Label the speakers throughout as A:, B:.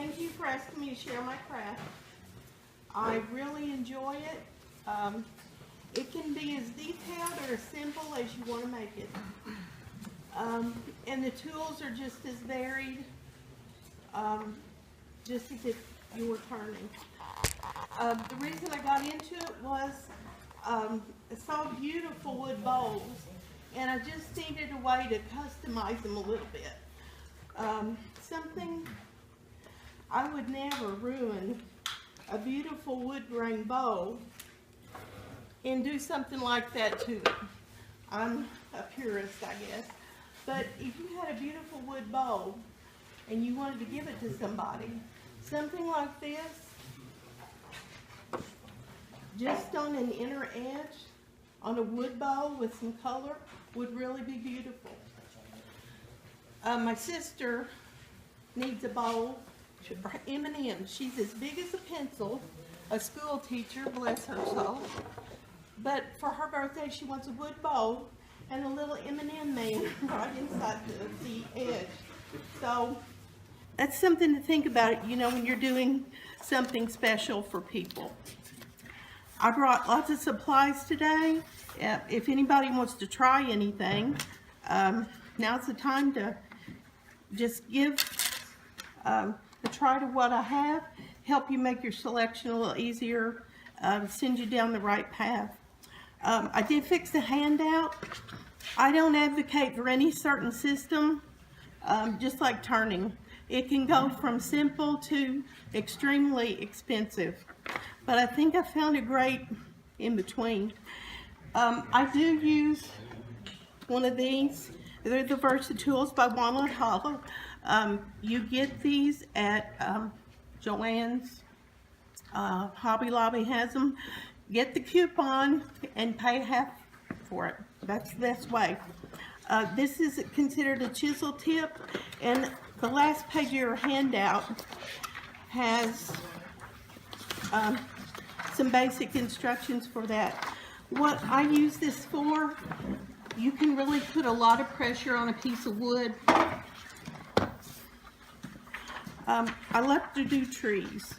A: thank you for asking me to share my craft. I really enjoy it. It can be as detailed or as simple as you want to make it. And the tools are just as varied, just as if you were turning. The reason I got into it was I saw beautiful wood bowls, and I just needed a way to customize them a little bit. Something I would never ruin a beautiful wood grain bowl and do something like that to it. I'm a purist, I guess. But if you had a beautiful wood bowl and you wanted to give it to somebody, something like this, just on an inner edge, on a wood bowl with some color, would really be beautiful. My sister needs a bowl for M&M's. She's as big as a pencil, a school teacher, bless her soul. But for her birthday, she wants a wood bowl and a little M&M man right inside the edge. So that's something to think about, you know, when you're doing something special for people. I brought lots of supplies today. If anybody wants to try anything, now's the time to just give a try to what I have, help you make your selection a little easier, send you down the right path. I did fix the handout. I don't advocate for any certain system, just like turning. It can go from simple to extremely expensive, but I think I found a great in between. I do use one of these. They're the Versatools by Walnut Hollow. You get these at Joann's. Hobby Lobby has them. Get the coupon and pay half for it. That's the best way. This is considered a chisel tip, and the last page of your handout has some basic instructions for that. What I use this for, you can really put a lot of pressure on a piece of wood. I love to do trees,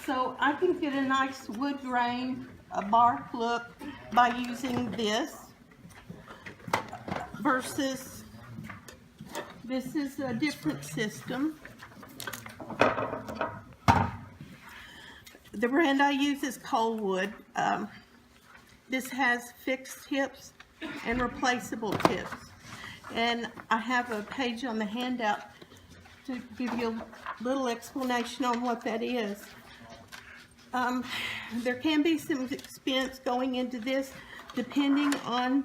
A: so I can get a nice wood grain, a bark look by using this versus this is a different system. The brand I use is Coalwood. This has fixed tips and replaceable tips, and I have a page on the handout to give you a little explanation on what that is. There can be some expense going into this depending on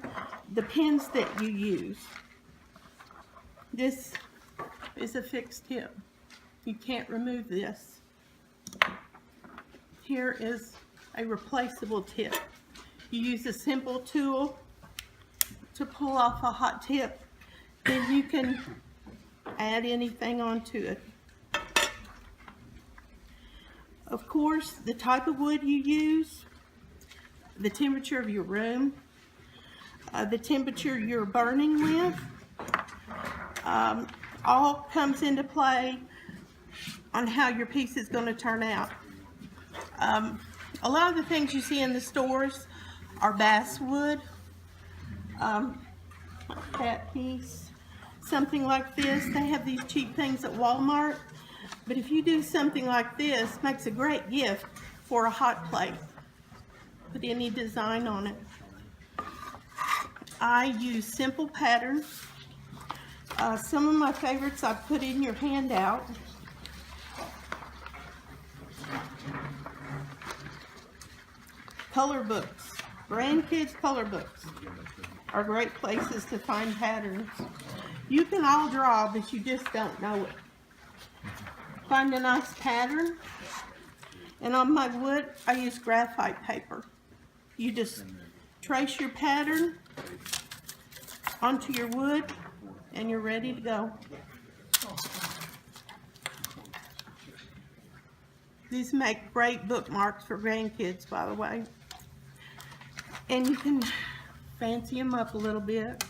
A: the pins that you use. This is a fixed tip. You can't remove this. Here is a replaceable tip. You use a simple tool to pull off a hot tip, then you can add anything onto it. Of course, the type of wood you use, the temperature of your room, the temperature you're burning with, all comes into play on how your piece is going to turn out. A lot of the things you see in the stores are basswood. That piece, something like this. They have these cheap things at Walmart, but if you do something like this, it makes a great gift for a hot plate. Put any design on it. I use simple patterns. Some of my favorites I've put in your handout. Color books. Grandkids color books are great places to find patterns. You can all draw, but you just don't know it. Find a nice pattern, and on my wood I use graphite paper. You just trace your pattern onto your wood and you're ready to go. These make great bookmarks for grandkids, by the way. And you can fancy them up a little bit.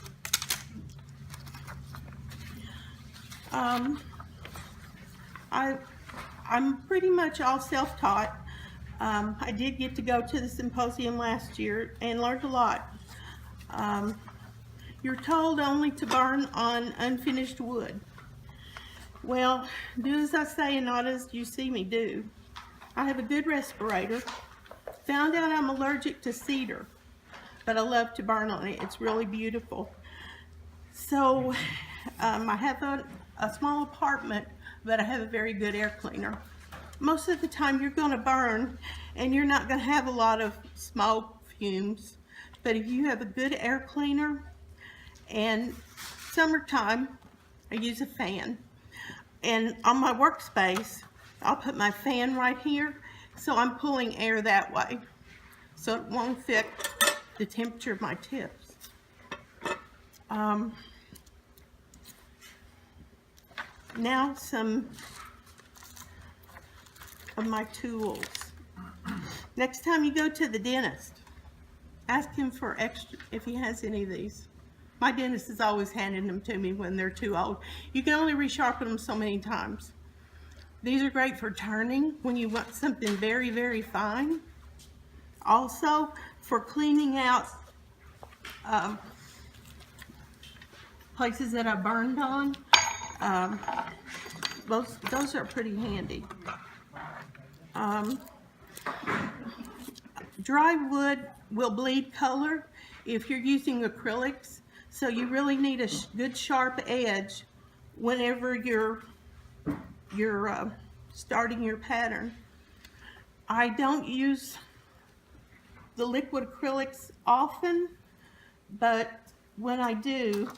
A: I I'm pretty much all self-taught. I did get to go to the symposium last year and learned a lot. You're told only to burn on unfinished wood. Well, do as I say and not as you see me do. I have a good respirator. Found out I'm allergic to cedar, but I love to burn on it. It's really beautiful. So I have a small apartment, but I have a very good air cleaner. Most of the time you're going to burn and you're not going to have a lot of smoke fumes, but if you have a good air cleaner, and summertime I use a fan, and on my workspace I'll put my fan right here, so I'm pulling air that way so it won't affect the temperature of my tips. Now some of my tools. Next time you go to the dentist, ask him for extra if he has any of these. My dentist is always handing them to me when they're too old. You can only resharpen them so many times. These are great for turning when you want something very, very fine. Also for cleaning out places that I burned on. Those are pretty handy. Dry wood will bleed color if you're using acrylics, so you really need a good sharp edge whenever you're starting your pattern. I don't use the liquid acrylics often, but when I do,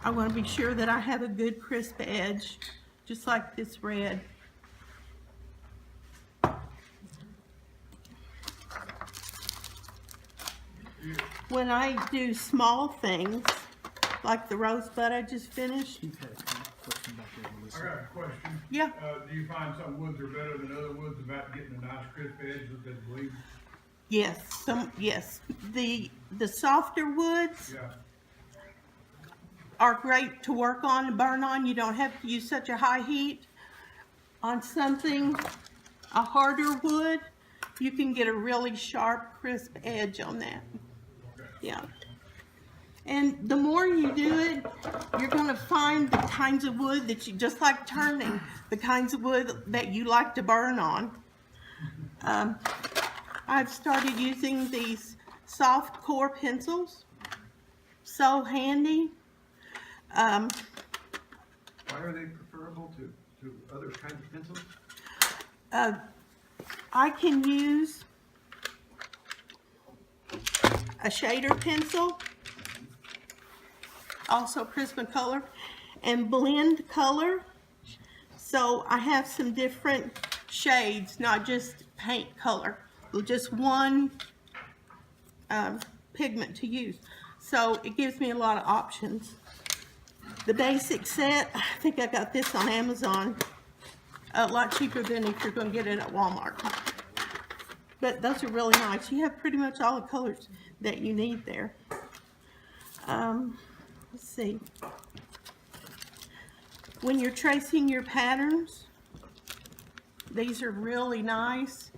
A: I want to be sure that I have a good crisp edge, just like this red. When I do small things, like the rosebud I just finished.
B: I got a question.
A: Yeah.
B: Do you find some woods are better than other woods about getting a nice crisp edge that doesn't bleed?
A: Yes, yes. The softer woods are great to work on and burn on. You don't have to use such a high heat. On something, a harder wood, you can get a really sharp, crisp edge on that. Yeah. And the more you do it, you're going to find the kinds of wood that you, just like turning, the kinds of wood that you like to burn on. I've started using these soft core pencils. So handy.
C: Why are they preferable to other kinds of pencils?
A: I can use a shader pencil, also Prismacolor, and blend color. So I have some different shades, not just paint color, just one pigment to use. So it gives me a lot of options. The basic set, I think I got this on Amazon, a lot cheaper than if you're going to get it at Walmart. But those are really nice. You have pretty much all the colors that you need there. Let's see. When you're tracing your patterns, these are really nice.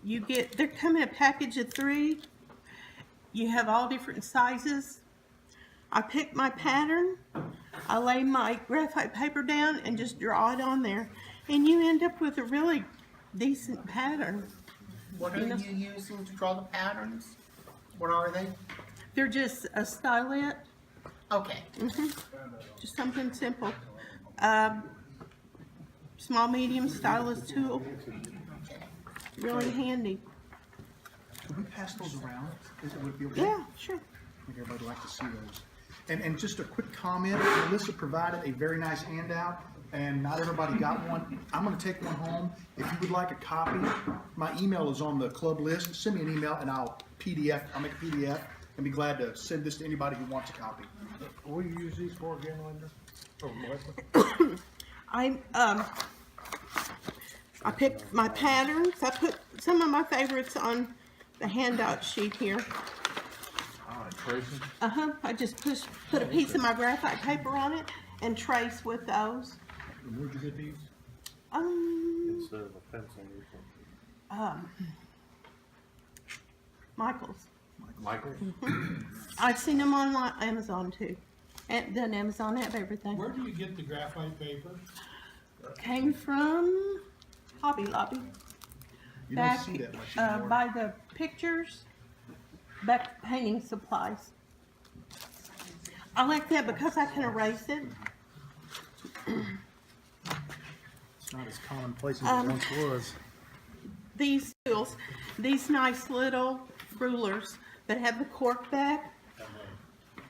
A: They come in a package of 3. You have all different sizes. I pick my pattern, I lay my graphite paper down and just draw it on there, and you end up with a really decent pattern.
D: What are you using to draw the patterns? What are they?
A: They're just a stylet.
D: Okay.
A: Just something simple. Small, medium stylus tool. Really handy.
E: Can we pass those around? Would it be okay?
A: Yeah, sure.
E: I think everybody would like to see those. And just a quick comment, Melissa provided a very nice handout, and not everybody got one. I'm going to take one home. If you would like a copy, my email is on the club list. Send me an email and I'll make a PDF and be glad to send this to anybody who wants a copy.
B: What do you use these for again, Linda? Oh, Melissa?
A: I picked my patterns. I put some of my favorites on the handout sheet here.
B: Tracing?
A: I just put a piece of my graphite paper on it and trace with those.
B: And where'd you get these?
F: Instead of a pencil or something.
A: Michael's.
F: Michael?
A: I've seen them on Amazon too. And then Amazon have everything.
B: Where do you get the graphite paper?
A: Came from Hobby Lobby.
E: You don't
A: Back
E: see that much anymore.
A: by the pictures, back painting supplies. I like that because I can erase it.
E: It's not as commonplace as it once was.
A: These tools, these nice little rulers that have the cork back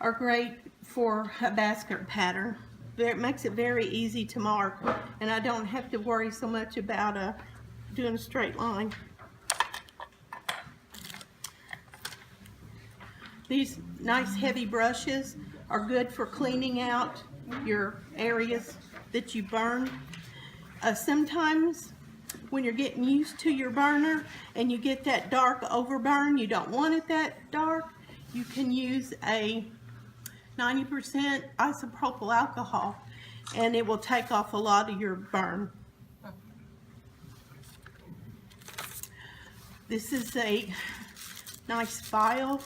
A: are great for a basket pattern. It makes it very easy to mark, and I don't have to worry so much about doing a straight line. These nice heavy brushes are good for cleaning out your areas that you burn. Sometimes when you're getting used to your burner and you get that dark overburn, you don't want it that dark, you can use a 90% isopropyl alcohol and it will take off a lot of your burn. This is a nice file.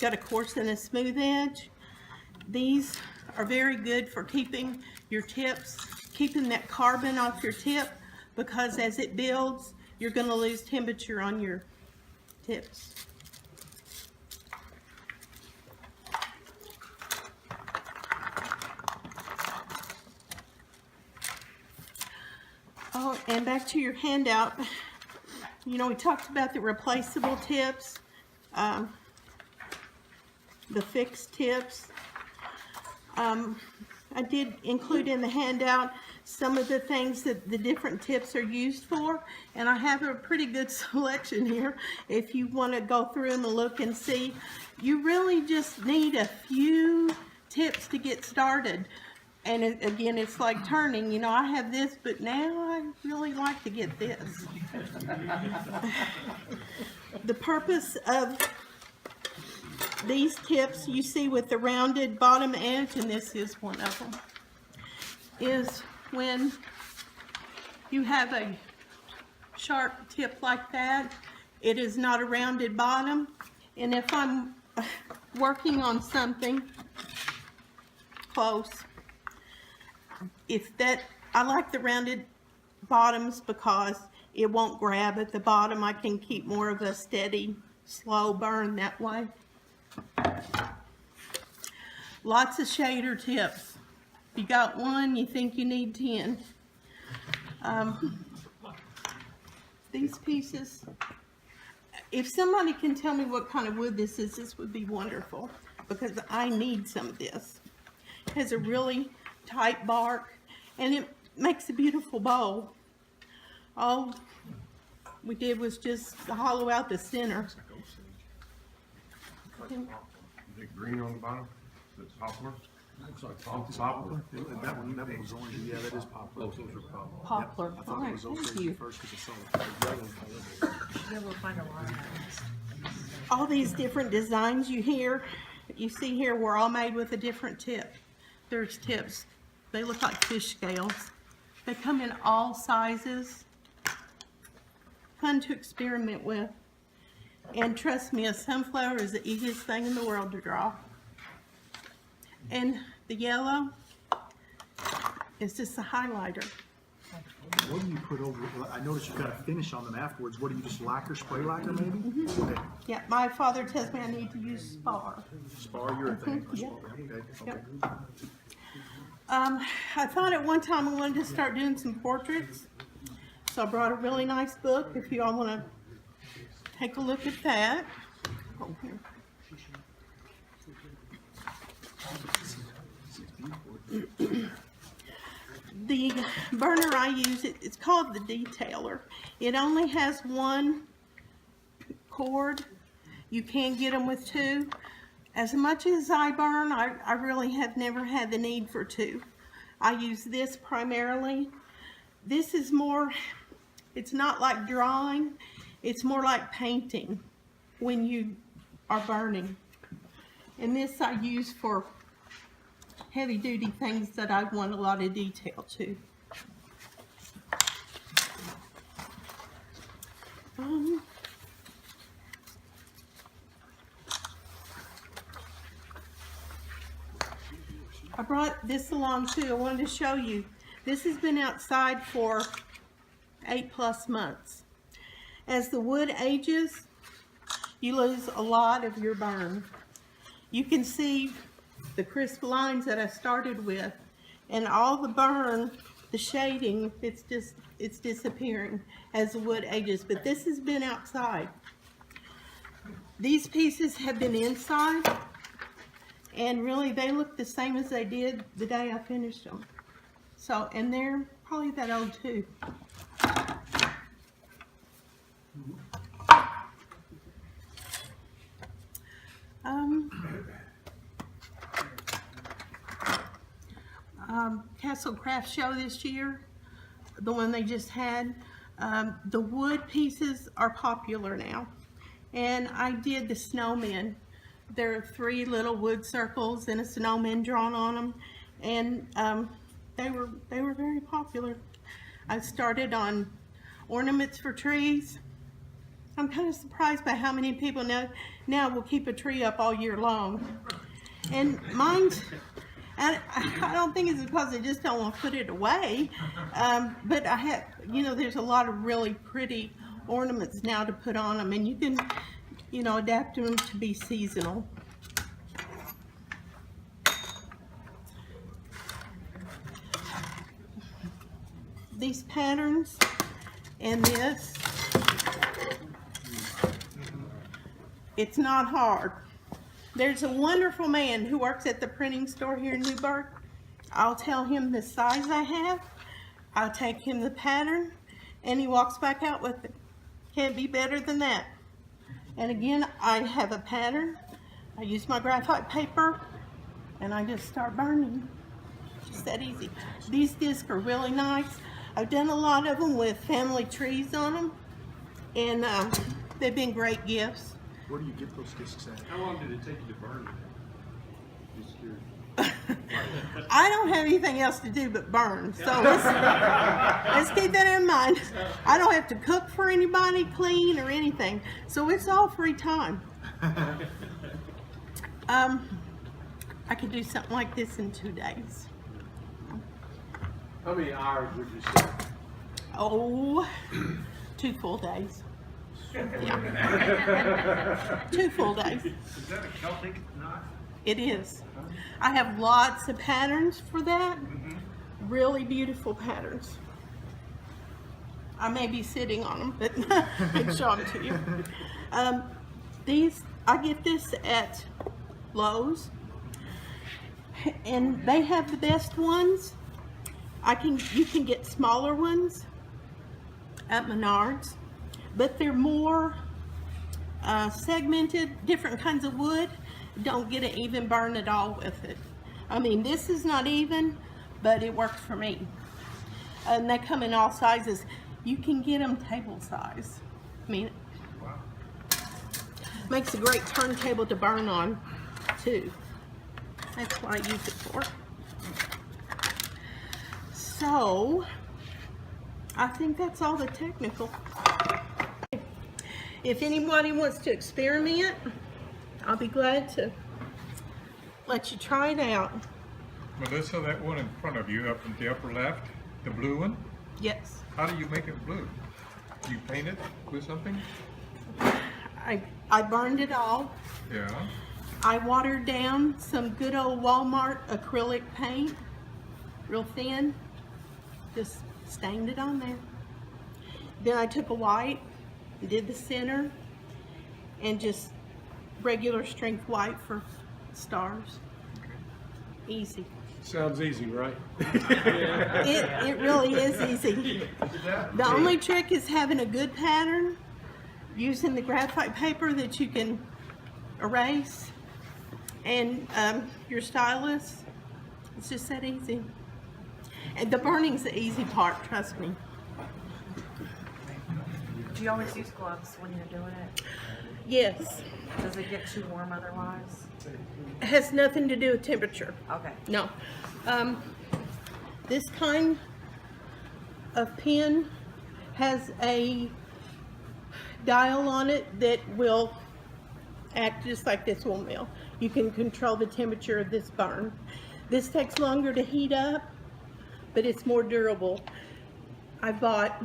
A: Got a coarse and a smooth edge. These are very good for keeping your tips, keeping that carbon off your tip, because as it builds, you're going to lose temperature on your tips. Oh, and back to your handout. You know, we talked about the replaceable tips, the fixed tips. I did include in the handout some of the things that the different tips are used for, and I have a pretty good selection here if you want to go through them and look and see. You really just need a few tips to get started. And again, it's like turning, you know, I have this, but now I really like to get this. The purpose of these tips you see with the rounded bottom edge, and this is one of them, is when you have a sharp tip like that, it is not a rounded bottom. And if I'm working on something close, I like the rounded bottoms because it won't grab at the bottom. I can keep more of a steady, slow burn that way. Lots of shader tips. If you got one, you think you need 10. These pieces, if somebody can tell me what kind of wood this is, this would be wonderful, because I need some of this. It has a really tight bark, and it makes a beautiful bowl. All we did was just hollow out the center.
C: Is it green on the bottom? Is it poplar?
F: Looks like
C: Poplar?
E: That one was orange. Yeah, that is poplar.
F: Those are poplar.
A: Poplar.
E: I
A: All
E: thought it
A: right,
E: was
A: thank
E: orange
A: you.
E: first because I saw the yellow color.
G: Yeah, we'll find a lot of those.
A: All these different designs you see here were all made with a different tip. There's tips. They look like fish scales. They come in all sizes. Fun to experiment with. And trust me, a sunflower is the easiest thing in the world to draw. And the yellow is just a highlighter.
E: What do you put over? I noticed you've got a finish on them afterwards. What do you just lacquer, spray lacquer maybe? Okay.
A: Yeah, my father tells me I need to use spar.
E: Spar urethane.
A: Yeah.
E: Okay.
A: Yep. I thought at one time I wanted to start doing some portraits, so I brought a really nice book if you all want to take a look at that. Oh, here. The burner I use, it's called the Detailer. It only has one cord. You can get them with two. As much as I burn, I really have never had the need for two. I use this primarily. This is more, it's not like drawing, it's more like painting when you are burning. And this I use for heavy duty things that I want a lot of detail to. I brought this along too. I wanted to show you. This has been outside for 8+ months. As the wood ages, you lose a lot of your burn. You can see the crisp lines that I started with, and all the burn, the shading, it's disappearing as the wood ages. But this has been outside. These pieces have been inside, and really they look the same as they did the day I finished them. So, and they're probably that old too. Castle Craft Show this year, the one they just had, the wood pieces are popular now. And I did the snowmen. There are 3 little wood circles and a snowman drawn on them, and they were very popular. I started on ornaments for trees. I'm kind of surprised by how many people now will keep a tree up all year long. And mine's, I don't think it's because they just don't want to put it away, but I have, there's a lot of really pretty ornaments now to put on them, and you can, adapt them to be seasonal. These patterns and this, it's not hard. There's a wonderful man who works at the printing store here in Newburgh. I'll tell him the size I have, I'll take him the pattern, and he walks back out with it. Can't be better than that. And again, I have a pattern, I use my graphite paper, and I just start burning. Just that easy. These discs are really nice. I've done a lot of them with family trees on them, and they've been great gifts.
E: Where do you get those discs at?
F: How long did it take you to burn them? Just curious.
A: I don't have anything else to do but burn, so let's keep that in mind. I don't have to cook for anybody, clean, or anything, so it's all free time. I could do something like this in 2 days.
F: How many hours would you say?
A: Oh, 2 full days. Yeah. 2 full days.
C: Is that a Celtic knot?
A: It is. I have lots of patterns for that. Really beautiful patterns. I may be sitting on them, but I can show them to you. These, I get this at Lowe's, and they have the best ones. You can get smaller ones at Menards, but they're more segmented, different kinds of wood. Don't get an even burn at all with it. I mean, this is not even, but it works for me. And they come in all sizes. You can get them table size. I mean, makes a great turntable to burn on too. That's what I use it for. So, I think that's all the technical. If anybody wants to experiment, I'll be glad to let you try it out.
H: Melissa, that one in front of you, up in the upper left, the blue one,
A: Yes,
H: how do you make it blue? You paint it with something?
A: I burned it all.
H: Yeah.
A: I watered down some good old Walmart acrylic paint, real thin, just stained it on there. Then I took a white, did the center, and just regular strength white for stars. Easy.
F: Sounds easy, right?
A: It really is easy. The only trick is having a good pattern, using the graphite paper that you can erase, and your stylus. It's just that easy. And the burning's the easy part, trust me.
G: Do you always use gloves when you're doing it?
A: Yes.
G: Does it get too warm otherwise?
A: It has nothing to do with temperature.
G: Okay.
A: No. This kind of pen has a dial on it that will act just like this one will. You can control the temperature of this burn. This takes longer to heat up, but it's more durable. I bought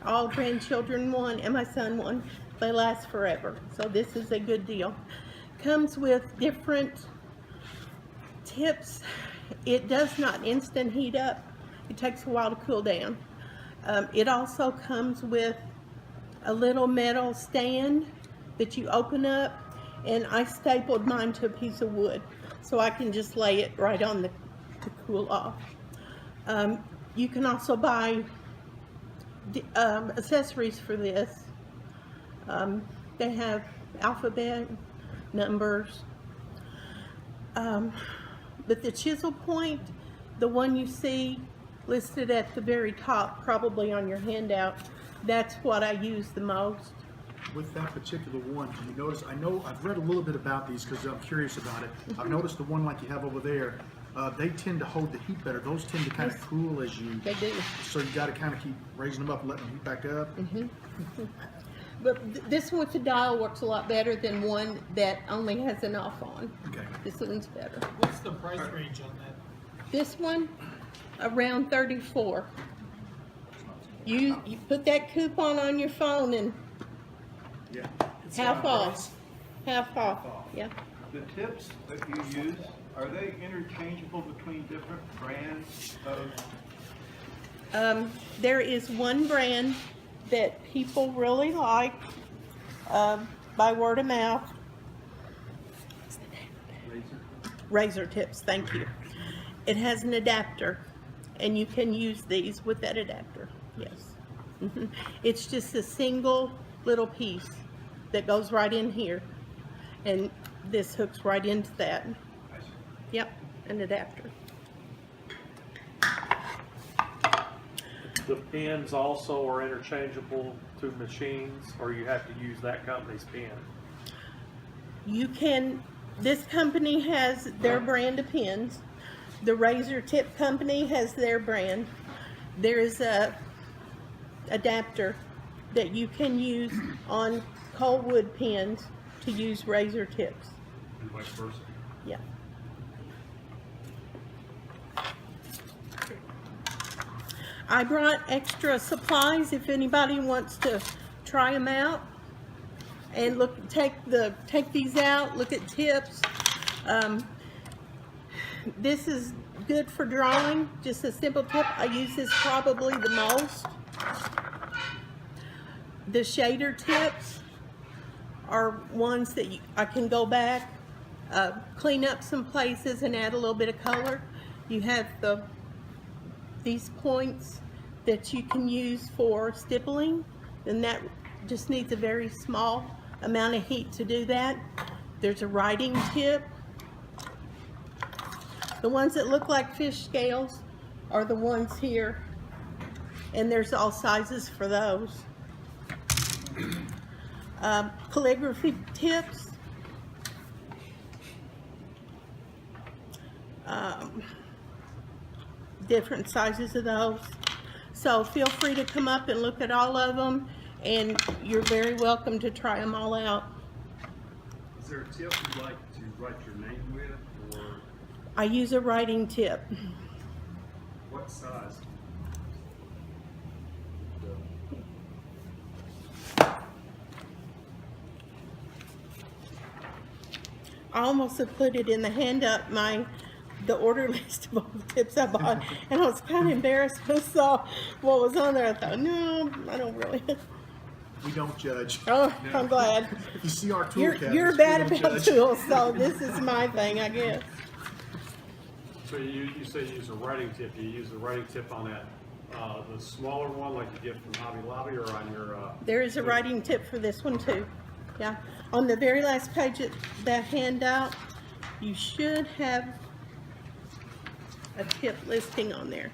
A: all grandchildren one and my son one. They last forever, so this is a good deal. Comes with different tips. It does not instant heat up. It takes a while to cool down. It also comes with a little metal stand that you open up, and I stapled mine to a piece of wood so I can just lay it right on to cool off. You can also buy accessories for this. They have alphabet, numbers, but the chisel point, the one you see listed at the very top, probably on your handout, that's what I use the most.
E: With that particular one, do you notice, I know, I've read a little bit about these because I'm curious about it. I've noticed the one like you have over there, they tend to hold the heat better. Those tend to kind of cool as you,
A: They do.
E: so you got to kind of keep raising them up, letting them heat back up.
A: But this one with the dial works a lot better than one that only has an off on.
E: Okay.
A: This one's better.
B: What's the price range on that?
A: This one, around 34. You put that coupon on your phone and
E: Yeah.
A: half off. Half off, yeah.
C: The tips that you use, are they interchangeable between different brands of?
A: There is one brand that people really like, by word of mouth. Razor tips, thank you. It has an adapter, and you can use these with that adapter, yes. It's just a single little piece that goes right in here, and this hooks right into that. Yep, an adapter.
F: The pens also are interchangeable to machines, or you have to use that company's pen.
A: You can, this company has their brand of pens. The Razor Tip company has their brand. There is a adapter that you can use on cold wood pens to use razor tips.
F: And vice versa.
A: Yeah. I brought extra supplies if anybody wants to try them out and look, take these out, look at tips. This is good for drawing, just a simple tip. I use this probably the most. The shader tips are ones that I can go back, clean up some places and add a little bit of color. You have these points that you can use for stippling, and that just needs a very small amount of heat to do that. There's a writing tip. The ones that look like fish scales are the ones here, and there's all sizes for those. Calligraphy tips. Different sizes of those. So feel free to come up and look at all of them, and you're very welcome to try them all out.
F: Is there a tip you'd like to write your name with, or
A: I use a writing tip.
F: what size?
A: I almost have put it in the hand up, the order list of all the tips I bought, and I was kind of embarrassed when I saw what was on there. I thought, no, I don't really.
E: We don't judge.
A: Oh, I'm glad.
E: If you see our tool
A: You're
E: cabinets,
A: bad
E: we don't
A: about
E: judge.
A: tools, so this is my thing, I guess.
F: So you say you use a writing tip. You use the writing tip on that, the smaller one like you get from Hobby Lobby, or on your?
A: There is a writing tip for this one too. Yeah. On the very last page of that handout, you should have a tip listing on there.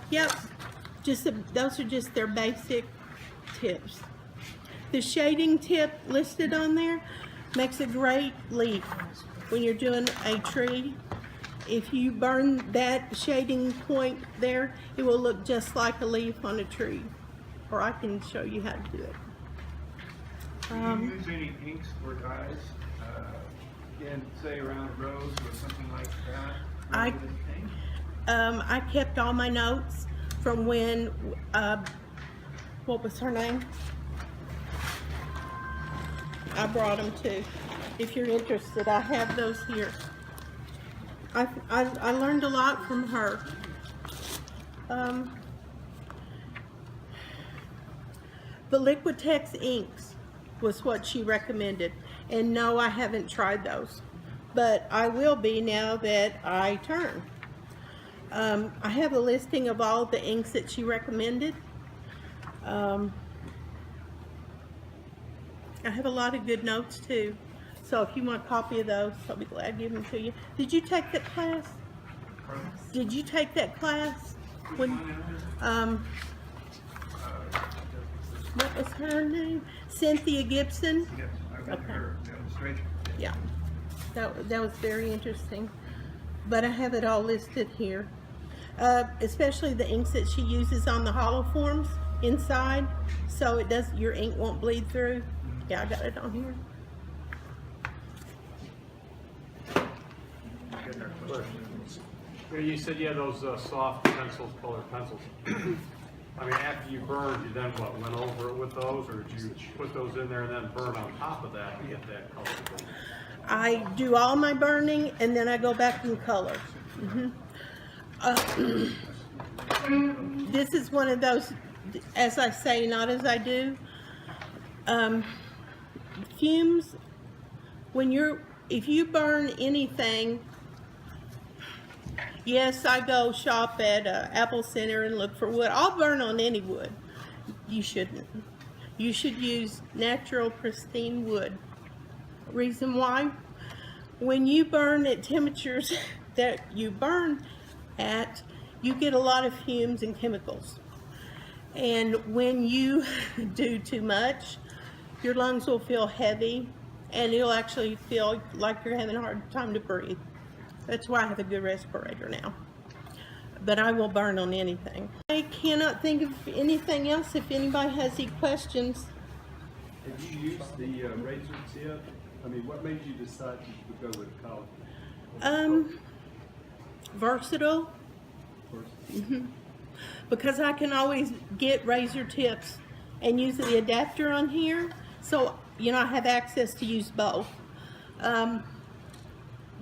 A: Yep. Those are just their basic tips. The shading tip listed on there makes a great leaf when you're doing a tree. If you burn that shading point there, it will look just like a leaf on a tree. Or I can show you how to do it.
C: Do you use any inks or dyes, in, say, around a rose or something like that?
A: I-
C: rather than paint?
A: I kept all my notes from when, what was her name? I brought them too. If you're interested, I have those here. I learned a lot from her. The Liquitex inks was what she recommended. And no, I haven't tried those. But I will be now that I turn. I have a listing of all the inks that she recommended. I have a lot of good notes too. So if you want a copy of those, I'll be glad to give them to you. Did you take that class? Did you take that class? When, what was her name? Cynthia Gibson?
C: Yes, I got
A: Okay.
C: her demonstration.
A: Yeah, that was very interesting. But I have it all listed here. Especially the inks that she uses on the hollow forms inside, so it does, your ink won't bleed through. Yeah, I got it on here.
F: You said you had those soft pencils, colored pencils. I mean, after you burned, you then what, went over it with those, or did you put those in there and then burn on top of that to get that color?
A: I do all my burning and then I go back and color. This is one of those, as I say, not as I do. Fumes, if you burn anything, yes, I go shop at Apple Center and look for wood. I'll burn on any wood. You shouldn't. You should use natural, pristine wood. Reason why? When you burn at temperatures that you burn at, you get a lot of fumes and chemicals. And when you do too much, your lungs will feel heavy and you'll actually feel like you're having a hard time to breathe. That's why I have a good respirator now. But I will burn on anything. I cannot think of anything else if anybody has any questions.
I: Have you used the razor tip? I mean, what made you decide to go with color?
A: Versatile. Because I can always get razor tips and use the adapter on here. So, you know, I have access to use both.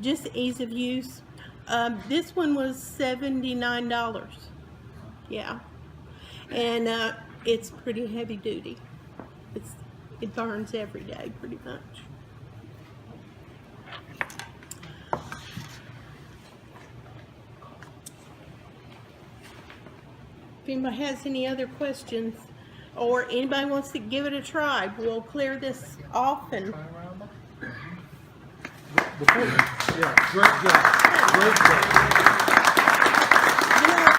A: Just ease of use. This one was $79. Yeah. And it's pretty heavy duty. It burns every day pretty much. If anybody has any other questions or anybody wants to give it a try, we'll clear this off and
E: Yeah, great job. Great job.